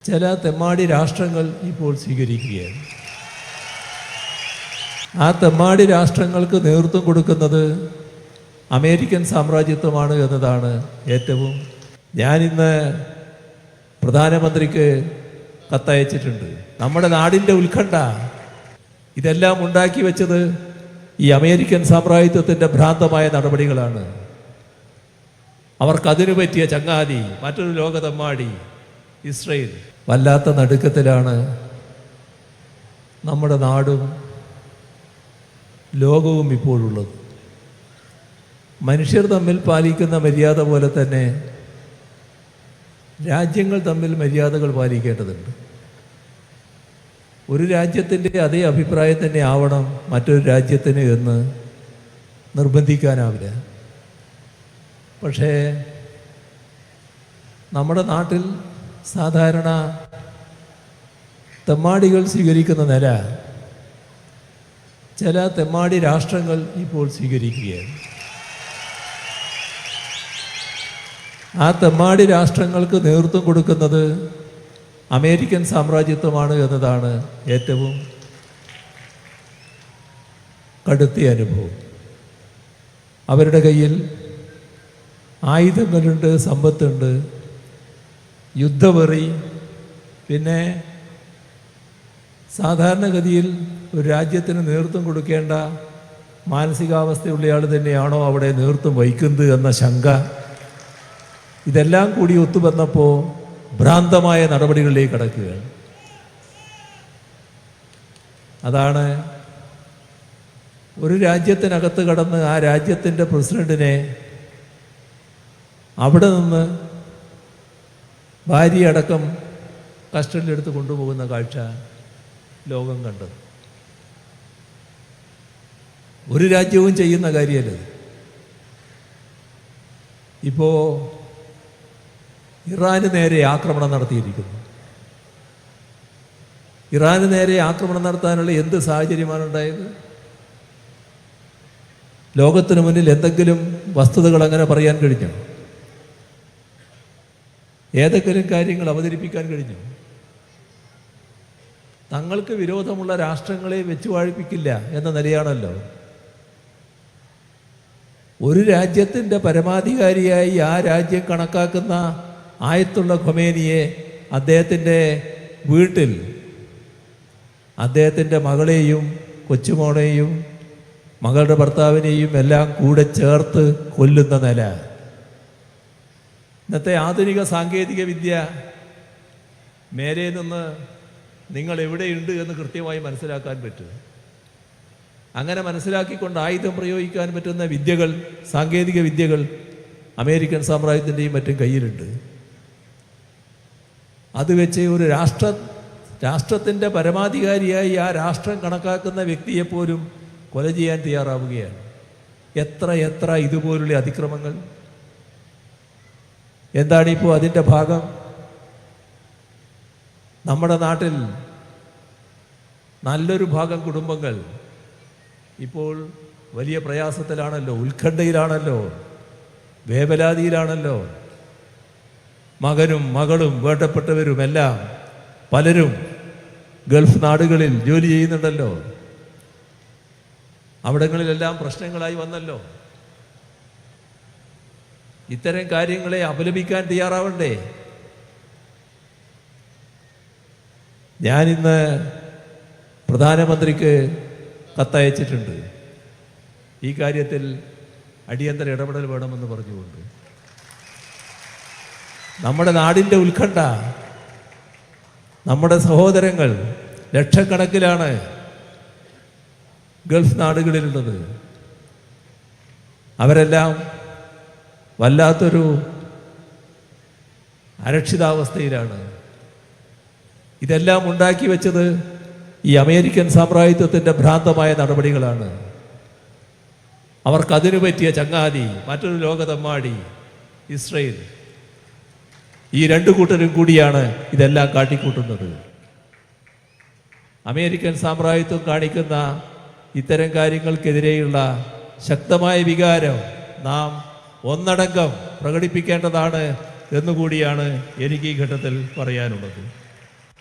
ചില തെമ്മാടി രാഷ്ട്രങ്ങൾ ഇപ്പോൾ സ്വീകരിക്കുകയാണ്. ആ തെമ്മാടി രാഷ്ട്രങ്ങൾക്ക് നേതൃത്വം കൊടുക്കുന്നത് അമേരിക്കൻ സാമ്രാജ്യത്വമാണ് എന്നതാണ് ഏറ്റവും. ഞാനിന്ന് പ്രധാനമന്ത്രിക്ക് കത്തയച്ചിട്ടുണ്ട്. നമ്മുടെ നാടിൻ്റെ ഉത്കണ്ഠ ഇതെല്ലാം ഉണ്ടാക്കി വെച്ചത് ഈ അമേരിക്കൻ സാമ്രാജ്യത്വത്തിൻ്റെ ഭ്രാന്തമായ നടപടികളാണ്. അവർക്കതിനു പറ്റിയ ചങ്ങാതി മറ്റൊരു ലോക തെമ്മാടി ഇസ്രയേൽ. വല്ലാത്ത നടുക്കത്തിലാണ് നമ്മുടെ നാടും ലോകവും ഇപ്പോഴുള്ളത്. മനുഷ്യർ തമ്മിൽ പാലിക്കുന്ന മര്യാദ പോലെ തന്നെ രാജ്യങ്ങൾ തമ്മിൽ മര്യാദകൾ പാലിക്കേണ്ടതുണ്ട്. ഒരു രാജ്യത്തിൻ്റെ അതേ അഭിപ്രായം തന്നെ ആവണം മറ്റൊരു രാജ്യത്തിന് എന്ന് നിർബന്ധിക്കാനാവില്ല. പക്ഷേ നമ്മുടെ നാട്ടിൽ സാധാരണ തെമ്മാടികൾ സ്വീകരിക്കുന്ന നില ചില തെമ്മാടി രാഷ്ട്രങ്ങൾ ഇപ്പോൾ സ്വീകരിക്കുകയാണ്. ആ തെമ്മാടി രാഷ്ട്രങ്ങൾക്ക് നേതൃത്വം കൊടുക്കുന്നത് അമേരിക്കൻ സാമ്രാജ്യത്വമാണ് എന്നതാണ് ഏറ്റവും കടുത്ത അനുഭവം. അവരുടെ കയ്യിൽ ആയുധങ്ങളുണ്ട്, സമ്പത്തുണ്ട്, യുദ്ധവെറി. പിന്നെ സാധാരണഗതിയിൽ ഒരു രാജ്യത്തിന് നേതൃത്വം കൊടുക്കേണ്ട മാനസികാവസ്ഥയുള്ളയാൾ തന്നെയാണോ അവിടെ നേതൃത്വം വഹിക്കുന്നത് എന്ന ശങ്ക. ഇതെല്ലാം കൂടി ഒത്തുവന്നപ്പോൾ ഭ്രാന്തമായ നടപടികളിലേക്ക് കടക്കുകയാണ്. അതാണ് ഒരു രാജ്യത്തിനകത്ത് കടന്ന് ആ രാജ്യത്തിൻ്റെ പ്രസിഡന്റിനെ അവിടെ നിന്ന് ഭാര്യയടക്കം കസ്റ്റഡിയിലെടുത്ത് കൊണ്ടുപോകുന്ന കാഴ്ച ലോകം കണ്ടത്. ഒരു രാജ്യവും ചെയ്യുന്ന കാര്യമല്ല. ഇപ്പോൾ ഇറാന് നേരെ ആക്രമണം നടത്തിയിരിക്കുന്നു. ഇറാന് നേരെ ആക്രമണം നടത്താനുള്ള എന്ത് സാഹചര്യമാണ് ഉണ്ടായത്? ലോകത്തിന് മുന്നിൽ എന്തെങ്കിലും വസ്തുതകൾ അങ്ങനെ പറയാൻ കഴിഞ്ഞോ? ഏതെങ്കിലും കാര്യങ്ങൾ അവതരിപ്പിക്കാൻ കഴിഞ്ഞു? തങ്ങൾക്ക് വിരോധമുള്ള രാഷ്ട്രങ്ങളെ വെച്ചു വാഴിപ്പിക്കില്ല എന്ന നിലയാണല്ലോ. ഒരു രാജ്യത്തിൻ്റെ പരമാധികാരിയായി ആ രാജ്യം കണക്കാക്കുന്ന ആയത്തുള്ള ഖൊമേനിയെ അദ്ദേഹത്തിൻ്റെ വീട്ടിൽ അദ്ദേഹത്തിൻ്റെ മകളെയും കൊച്ചുമോളെയും മകളുടെ ഭർത്താവിനെയും എല്ലാം കൂടെ ചേർത്ത് കൊല്ലുന്ന നില. ഇന്നത്തെ ആധുനിക സാങ്കേതിക വിദ്യ മേലെ നിന്ന് നിങ്ങൾ എവിടെയുണ്ട് എന്ന് കൃത്യമായി മനസ്സിലാക്കാൻ പറ്റും. അങ്ങനെ മനസ്സിലാക്കിക്കൊണ്ട് ആയുധം പ്രയോഗിക്കാൻ പറ്റുന്ന വിദ്യകൾ, സാങ്കേതിക വിദ്യകൾ അമേരിക്കൻ സാമ്രാജ്യത്തിൻ്റെയും മറ്റും കയ്യിലുണ്ട്. അത് വെച്ച് ഒരു രാഷ്ട്രത്തിൻ്റെ പരമാധികാരിയായി ആ രാഷ്ട്രം കണക്കാക്കുന്ന വ്യക്തിയെപ്പോലും കൊല ചെയ്യാൻ തയ്യാറാവുകയാണ്. എത്ര ഇതുപോലുള്ള അതിക്രമങ്ങൾ! എന്താണിപ്പോൾ അതിൻ്റെ ഭാഗം? നമ്മുടെ നാട്ടിൽ നല്ലൊരു ഭാഗം കുടുംബങ്ങൾ ഇപ്പോൾ വലിയ പ്രയാസത്തിലാണല്ലോ, ഉത്കണ്ഠയിലാണല്ലോ, വേവലാതിയിലാണല്ലോ. മകനും മകളും വേണ്ടപ്പെട്ടവരുമെല്ലാം പലരും ഗൾഫ് നാടുകളിൽ ജോലി ചെയ്യുന്നുണ്ടല്ലോ. അവിടങ്ങളിലെല്ലാം പ്രശ്നങ്ങളായി വന്നല്ലോ. ഇത്തരം കാര്യങ്ങളെ അപലപിക്കാൻ തയ്യാറാവണ്ടേ? ഞാനിന്ന് പ്രധാനമന്ത്രിക്ക് കത്തയച്ചിട്ടുണ്ട്. ഈ കാര്യത്തിൽ അടിയന്തര ഇടപെടൽ വേണമെന്ന് പറഞ്ഞുകൊണ്ട്. നമ്മുടെ നാടിൻ്റെ ഉത്കണ്ഠ, നമ്മുടെ സഹോദരങ്ങൾ ലക്ഷക്കണക്കിലാണ് ഗൾഫ് നാടുകളിലുള്ളത്. അവരെല്ലാം വല്ലാത്തൊരു അരക്ഷിതാവസ്ഥയിലാണ്. ഇതെല്ലാം ഉണ്ടാക്കി വെച്ചത് ഈ അമേരിക്കൻ സാമ്രാജ്യത്വത്തിൻ്റെ ഭ്രാന്തമായ നടപടികളാണ്. അവർക്കതിനു പറ്റിയ ചങ്ങാതി മറ്റൊരു ലോക തെമ്മാടി ഇസ്രയേൽ. ഈ രണ്ടു കൂട്ടരും കൂടിയാണ് ഇതെല്ലാം കാട്ടിക്കൂട്ടുന്നത്. അമേരിക്കൻ സാമ്രാജ്യത്വം കാണിക്കുന്ന ഇത്തരം കാര്യങ്ങൾക്കെതിരെയുള്ള ശക്തമായ വികാരം നാം ഒന്നടങ്കം പ്രകടിപ്പിക്കേണ്ടതാണ് എന്നുകൂടിയാണ് എനിക്ക് ഈ ഘട്ടത്തിൽ പറയാനുള്ളത്.